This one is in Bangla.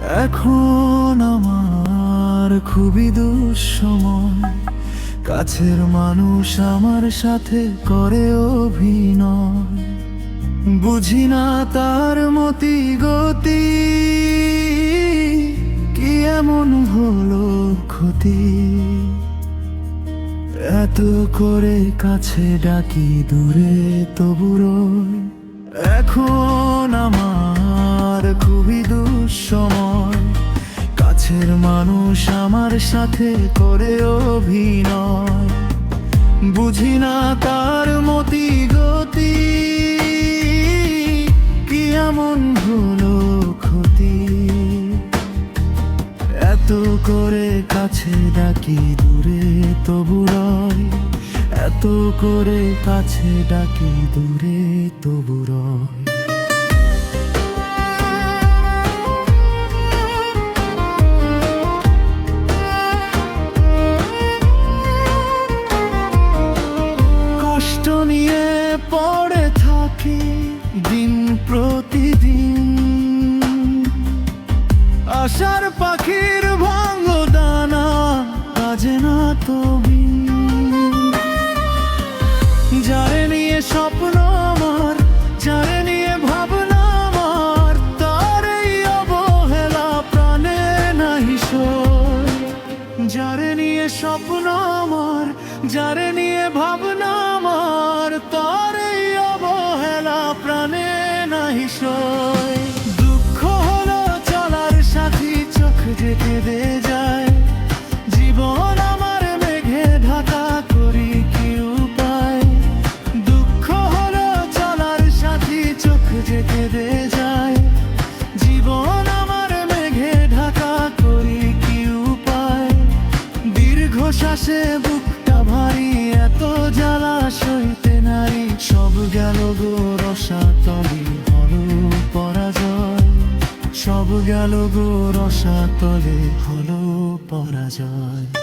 এখন আমার খুবই দুঃসময়, কাছের মানুষ আমার সাথে করে অভিনয়। বুঝি না তার মতি গতি, কি এমন হলো ক্ষতি। এত করে কাছে ডাকি দূরে তবু রই। এখন আমার খুবই দুঃসময়, কাছের মানুষ আমার সাথে করে অভিনয়। বুঝি না তার মতি গতি, কি এমন হলো ক্ষতি। এত করে কাছে ডাকি দূরে তবু রয়, এত করে কাছে ডাকি দূরে তবু রয়। কষ্ট নিয়ে পড়ে থাকি দিন প্রতিদিন, আশার পাখির ভাঙ দানা বাজে না তবি। যারে নিয়ে স্বপ্ন আমার, যারে নিয়ে ভাবনা আমার, তার এই অবহেলা প্রাণে নাহি সই। যারে নিয়ে স্বপ্ন আমার, যারে নিয়ে ভাবনা আমার, তার এই অবহেলা প্রাণে নাহি সই। দুঃখ হলো চলার সাথী, চোখ যে কেঁদে যায়। জীবন আমার মেঘে ঢাকা, করি কি উপায়। দুঃখ হলো চলার সাথী, চোখ যে কেঁদে যায়। জীবন আমার মেঘে ঢাকা, করি কি উপায়। দীর্ঘ শ্বাসে বুকটা ভারী, এত জ্বালা সইতে নারী। সব গেল গো রসাতলে, হলো পরাজয়। সব গেল গো রসাতলে, হলো পরাজয়।